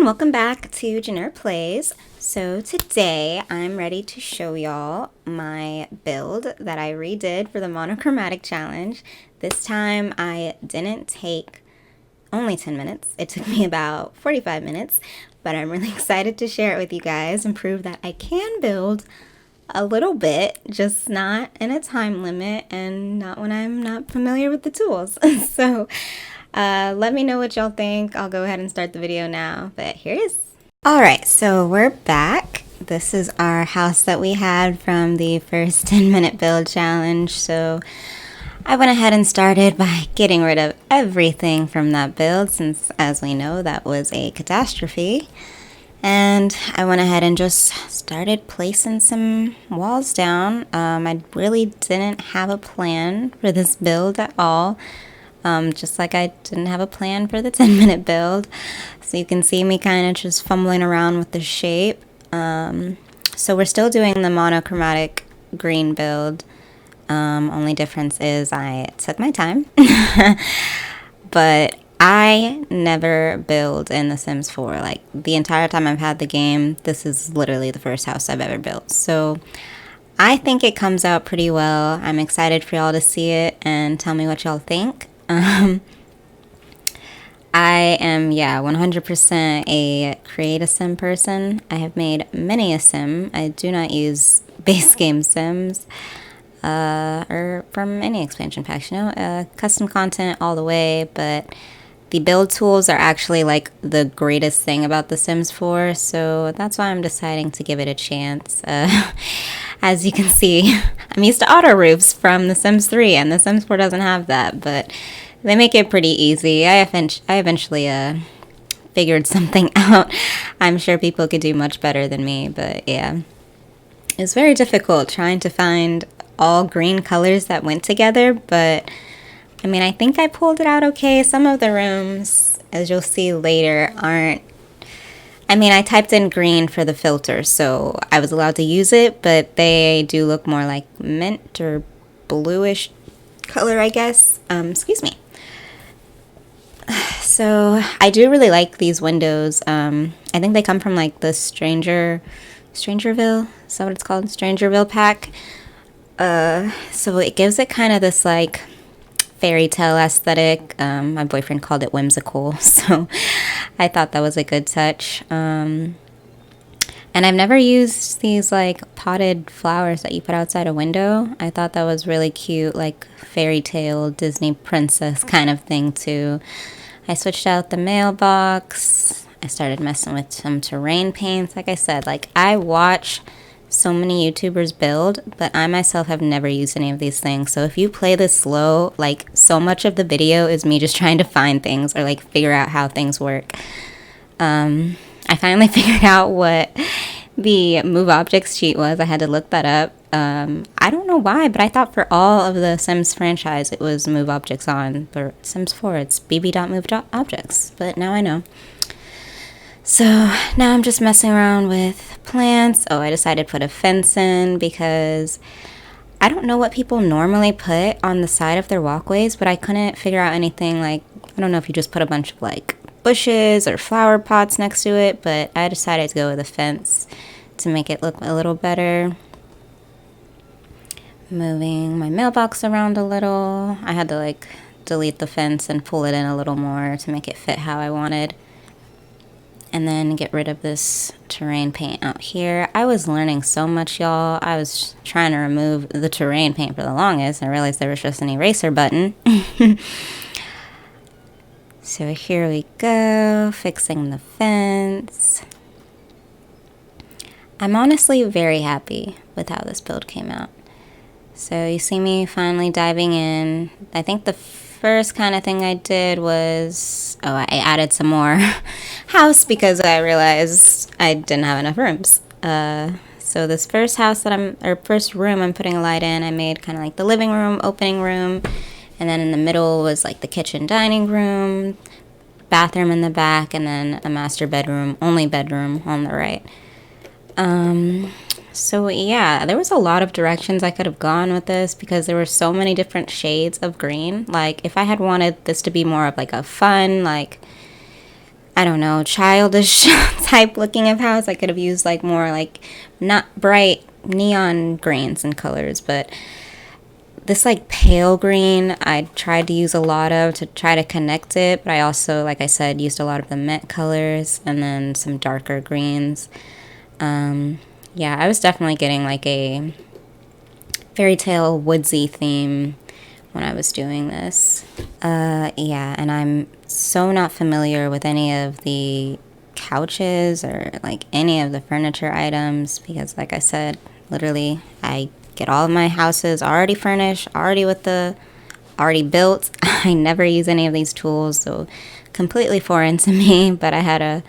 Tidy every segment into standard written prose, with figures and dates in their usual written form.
welcome back to Janelle Plays. So today I'm ready to show y'all my build that I redid for the Monochromatic challenge. This time I didn't take only 10 minutes. It took me about 45 minutes, but I'm really excited to share it with you guys and prove that I can build a little bit, just not in a time limit and not when I'm not familiar with the tools. So let me know what y'all think. I'll go ahead and start the video now, but here it is. Alright, so we're back. This is our house that we had from the first 10-minute build challenge. So I went ahead and started by getting rid of everything from that build, since as we know that was a catastrophe. And I went ahead and just started placing some walls down. I really didn't have a plan for this build at all. Just like I didn't have a plan for the 10-minute build. So you can see me kind of just fumbling around with the shape. So we're still doing the monochromatic green build. Only difference is I took my time. But I never build in The Sims 4. Like, the entire time I've had the game, this is literally the first house I've ever built. So I think it comes out pretty well. I'm excited for y'all to see it and tell me what y'all think. I am, 100% a create a sim person. I have made many a sim. I do not use base game sims or from any expansion packs, custom content all the way, but the build tools are actually like the greatest thing about The Sims 4, so that's why I'm deciding to give it a chance. As you can see, I'm used to auto roofs from The Sims 3, and The Sims 4 doesn't have that, but they make it pretty easy. I eventually figured something out. I'm sure people could do much better than me, but yeah. It's very difficult trying to find all green colors that went together, but I mean, I think I pulled it out okay. Some of the rooms, as you'll see later, aren't... I mean, I typed in green for the filter, so I was allowed to use it, but they do look more like mint or bluish color, I guess. Excuse me. So I do really like these windows. I think they come from like the Strangerville, is that what it's called? Strangerville pack. So it gives it kind of this like fairy tale aesthetic. My boyfriend called it whimsical, so I thought that was a good touch. And I've never used these like potted flowers that you put outside a window. I thought that was really cute, like fairy tale Disney princess kind of thing too. I switched out the mailbox. I started messing with some terrain paints. Like I said, like I watch so many YouTubers build, but I myself have never used any of these things. So if you play this slow, like so much of the video is me just trying to find things or like figure out how things work. I finally figured out what the move objects cheat was. I had to look that up. I don't know why, but I thought for all of the Sims franchise it was move objects on. For Sims 4 it's bb.move.objects, but now I know. So now I'm just messing around with plants. Oh, I decided to put a fence in because I don't know what people normally put on the side of their walkways, but I couldn't figure out anything. Like, I don't know if you just put a bunch of like bushes or flower pots next to it, but I decided to go with a fence to make it look a little better. Moving my mailbox around a little. I had to like delete the fence and pull it in a little more to make it fit how I wanted. And then get rid of this terrain paint out here. I was learning so much, y'all. I was trying to remove the terrain paint for the longest. I realized there was just an eraser button. So here we go, fixing the fence. I'm honestly very happy with how this build came out. So you see me finally diving in. I think the first kind of thing I did was, I added some more house because I realized I didn't have enough rooms. So this first first room I'm putting a light in, I made kind of like the living room, opening room, and then in the middle was like the kitchen dining room, bathroom in the back, and then a master bedroom, only bedroom on the right. So yeah, there was a lot of directions I could have gone with this because there were so many different shades of green. Like if I had wanted this to be more of like a fun, like I don't know, childish type looking of house. I could have used like more like not bright neon greens and colors, but this like pale green I tried to use a lot of to try to connect it, but I also, like I said, used a lot of the matte colors and then some darker greens. Yeah, I was definitely getting like a fairy tale woodsy theme when I was doing this. Yeah, and I'm so not familiar with any of the couches or like any of the furniture items because, like I said, literally I get all of my houses already furnished, already built. I never use any of these tools, so completely foreign to me, but I had a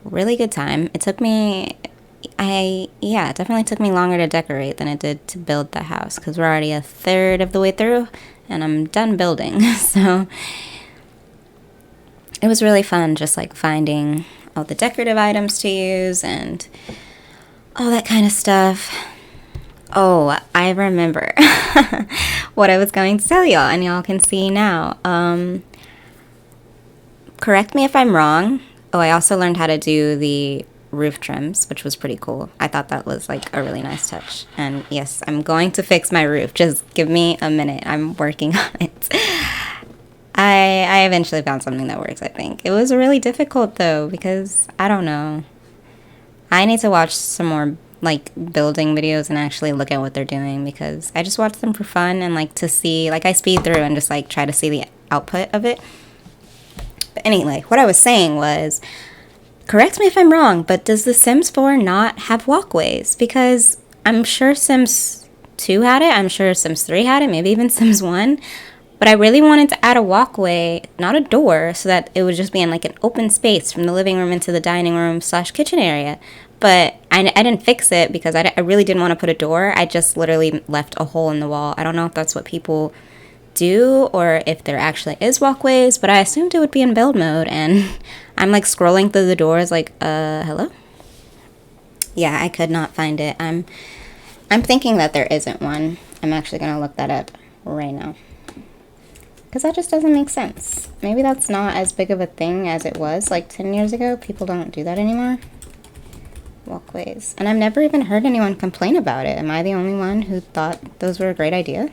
really good time. It took me, yeah, it definitely took me longer to decorate than it did to build the house because we're already a third of the way through and I'm done building. So it was really fun just like finding all the decorative items to use and all that kind of stuff. Oh, I remember what I was going to tell y'all, and y'all can see now. Correct me if I'm wrong. Oh, I also learned how to do the roof trims, which was pretty cool. I thought that was like a really nice touch. And yes, I'm going to fix my roof. Just give me a minute. I'm working on it. I eventually found something that works, I think. It was really difficult though, because I don't know. I need to watch some more like building videos and actually look at what they're doing because I just watch them for fun and like to see, like I speed through and just like try to see the output of it. But anyway, what I was saying was, correct me if I'm wrong, but does The Sims 4 not have walkways? Because I'm sure Sims 2 had it, I'm sure Sims 3 had it, maybe even Sims 1. But I really wanted to add a walkway, not a door, so that it would just be in like an open space from the living room into the dining room / kitchen area. But I didn't fix it because I really didn't want to put a door. I just literally left a hole in the wall. I don't know if that's what people do or if there actually is walkways, but I assumed it would be in build mode. And I'm like scrolling through the doors like, hello? Yeah, I could not find it. I'm thinking that there isn't one. I'm actually going to look that up right now. Because that just doesn't make sense. Maybe that's not as big of a thing as it was like 10 years ago. People don't do that anymore. Walkways. And I've never even heard anyone complain about it. Am I the only one who thought those were a great idea?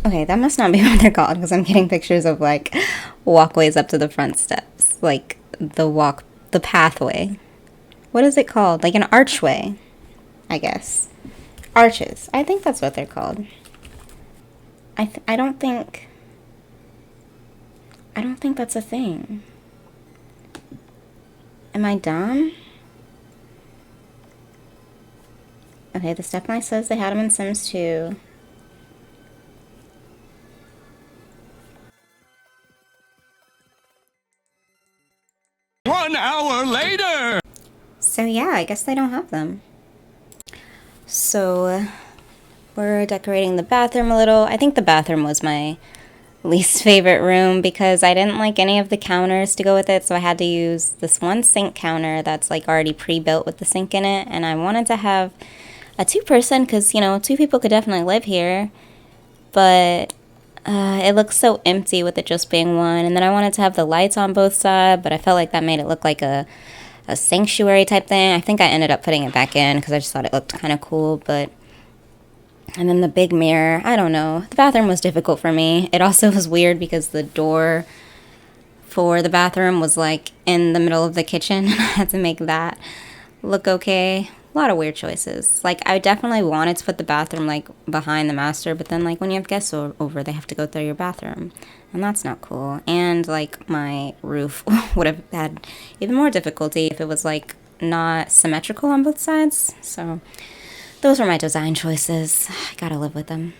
Okay, that must not be what they're called because I'm getting pictures of like walkways up to the front steps. Like the pathway. What is it called? Like an archway, I guess. Arches. I think that's what they're called. I don't think that's a thing. Am I dumb? Okay, this definitely says they had them in Sims 2. One hour later! So yeah, I guess they don't have them. So we're decorating the bathroom a little. I think the bathroom was my least favorite room because I didn't like any of the counters to go with it, so I had to use this one sink counter that's like already pre-built with the sink in it, and I wanted to have a two-person because, you know, two people could definitely live here, but it looks so empty with it just being one. And then I wanted to have the lights on both sides, but I felt like that made it look like a sanctuary type thing. I think I ended up putting it back in because I just thought it looked kind of cool, but... And then the big mirror, I don't know. The bathroom was difficult for me. It also was weird because the door for the bathroom was like in the middle of the kitchen. And I had to make that look okay. A lot of weird choices. Like, I definitely wanted to put the bathroom like behind the master, but then like when you have guests over, they have to go through your bathroom. And that's not cool. And like my roof would have had even more difficulty if it was like not symmetrical on both sides. So those were my design choices. I gotta live with them.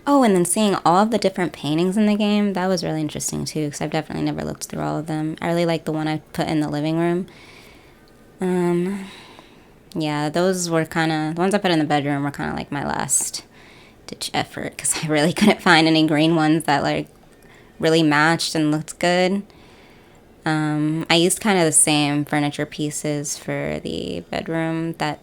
Oh, and then seeing all of the different paintings in the game, that was really interesting too, because I've definitely never looked through all of them. I really like the one I put in the living room. Yeah, those were kind of, the ones I put in the bedroom were kind of like my last ditch effort, because I really couldn't find any green ones that like really matched and looked good. I used kind of the same furniture pieces for the bedroom, that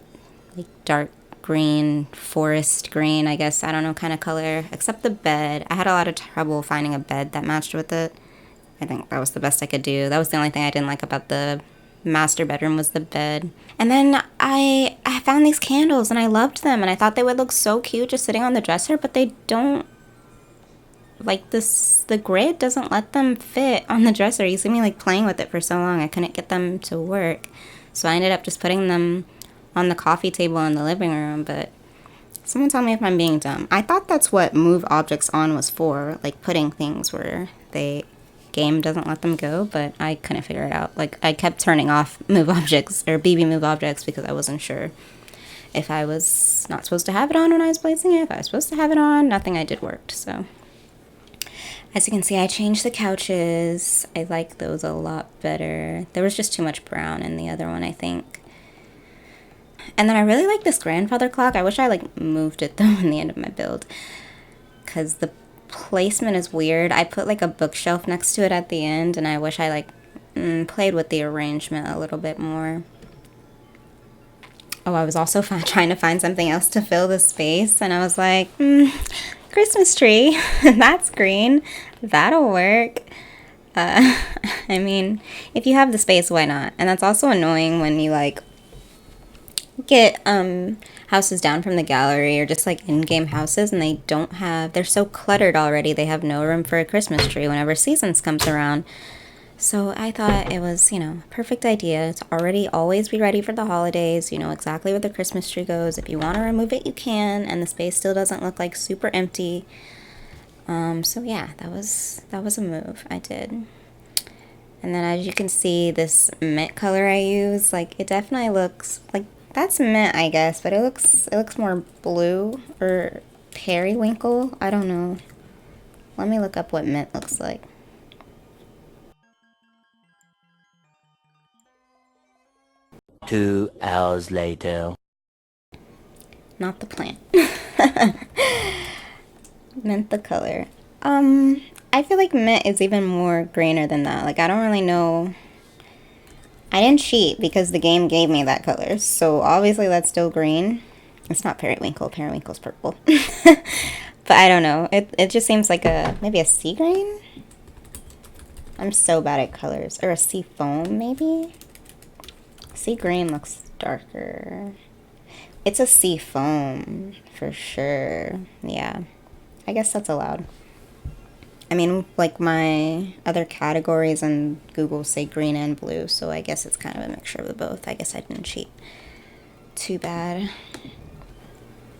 like dark green, forest green, I guess, I don't know, kind of color, except the bed. I had a lot of trouble finding a bed that matched with it. I think that was the best I could do. That was the only thing I didn't like about the master bedroom was the bed. And then I found these candles and I loved them and I thought they would look so cute just sitting on the dresser, but they don't, like this, the grid doesn't let them fit on the dresser. You see me like playing with it for so long, I couldn't get them to work. So I ended up just putting them on the coffee table in the living room, but someone tell me if I'm being dumb. I thought that's what move objects on was for, like putting things where they game doesn't let them go, but I couldn't figure it out. Like I kept turning off move objects or BB move objects because I wasn't sure if I was not supposed to have it on when I was placing it, if I was supposed to have it on. Nothing I did worked. So as you can see, I changed the couches. I like those a lot better. There was just too much brown in the other one, I think. And then I really like this grandfather clock. I wish I like moved it though in the end of my build because the placement is weird. I put like a bookshelf next to it at the end, and I wish I like played with the arrangement a little bit more. Oh, I was also trying to find something else to fill the space, and I was like, Christmas tree. That's green. That'll work. I mean, if you have the space, why not? And that's also annoying when you like get houses down from the gallery or just like in-game houses and they don't have, they're so cluttered already, they have no room for a Christmas tree whenever seasons comes around. So I thought it was, you know, perfect idea to already always be ready for the holidays. You know exactly where the Christmas tree goes. If you want to remove it, you can, and the space still doesn't look like super empty. So yeah, that was a move I did. And then as you can see, this mint color I use, like it definitely looks like that's mint, I guess, but it looks more blue or periwinkle. I don't know. Let me look up what mint looks like. Two hours later. Not the plant. Mint the color. I feel like mint is even more greener than that. Like I don't really know. I didn't cheat because the game gave me that color, so obviously that's still green. It's not periwinkle. Periwinkle's purple. But I don't know. It just seems like maybe a sea green. I'm so bad at colors. Or a sea foam, maybe. Sea green looks darker. It's a sea foam for sure. Yeah, I guess that's allowed. I mean, like my other categories on Google say green and blue, so I guess it's kind of a mixture of the both. I guess I didn't cheat. Too bad.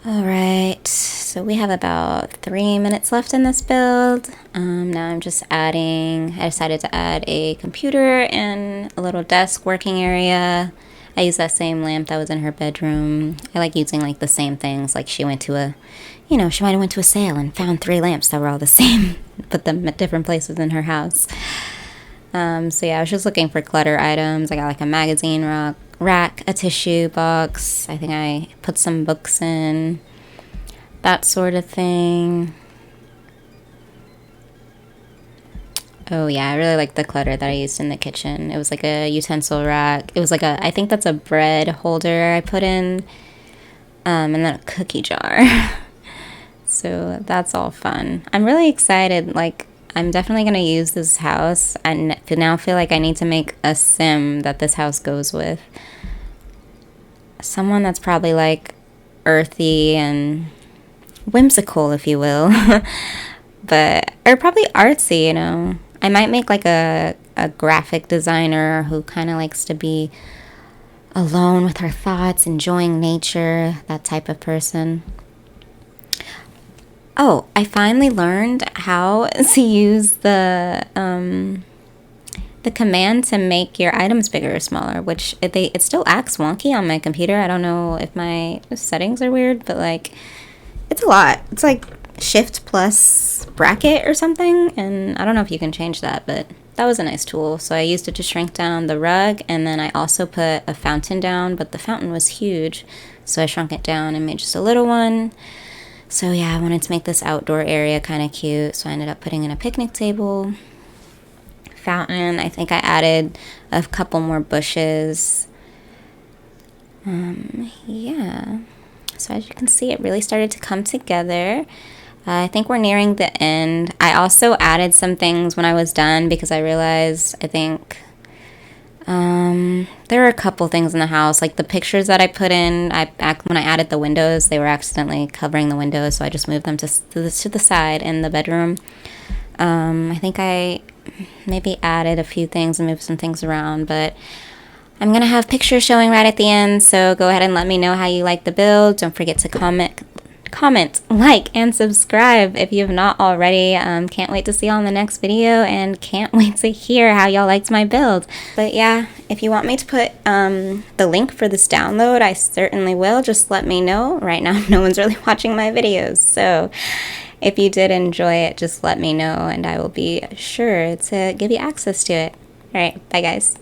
Alright, so we have about 3 minutes left in this build. Now I'm just adding, I decided to add a computer and a little desk working area. I use that same lamp that was in her bedroom. I like using like the same things, like she went to a, you know, she might have went to a sale and found 3 lamps that were all the same, put them at different places in her house. So yeah, I was just looking for clutter items. I got like a magazine rack, a tissue box. I think I put some books in, that sort of thing. Oh yeah, I really like the clutter that I used in the kitchen. It was like a utensil rack. It was like I think that's a bread holder I put in, and then a cookie jar. So that's all fun. I'm really excited. Like, I'm definitely going to use this house. I now feel like I need to make a sim that this house goes with. Someone that's probably like earthy and whimsical, if you will. Or probably artsy, you know. I might make like a graphic designer who kind of likes to be alone with her thoughts, enjoying nature, that type of person. Oh, I finally learned how to use the command to make your items bigger or smaller, which it still acts wonky on my computer. I don't know if my settings are weird, but like it's a lot. It's like shift plus bracket or something, and I don't know if you can change that, but that was a nice tool. So I used it to shrink down the rug, and then I also put a fountain down, but the fountain was huge, so I shrunk it down and made just a little one. So yeah, I wanted to make this outdoor area kind of cute, so I ended up putting in a picnic table, fountain. I think I added a couple more bushes. Yeah. So as you can see, it really started to come together. I think we're nearing the end. I also added some things when I was done because I realized I think there are a couple things in the house, like the pictures that I put in. When I added the windows, they were accidentally covering the windows, so I just moved them to the side in the bedroom. I think I maybe added a few things and moved some things around, but I'm gonna have pictures showing right at the end. So go ahead and let me know how you like the build. Don't forget to comment, like, and subscribe if you have not already. Can't wait to see you on the next video and can't wait to hear how y'all liked my build. But yeah, if you want me to put the link for this download, I certainly will. Just let me know. Right now, no one's really watching my videos. So if you did enjoy it, just let me know and I will be sure to give you access to it. All right, bye guys.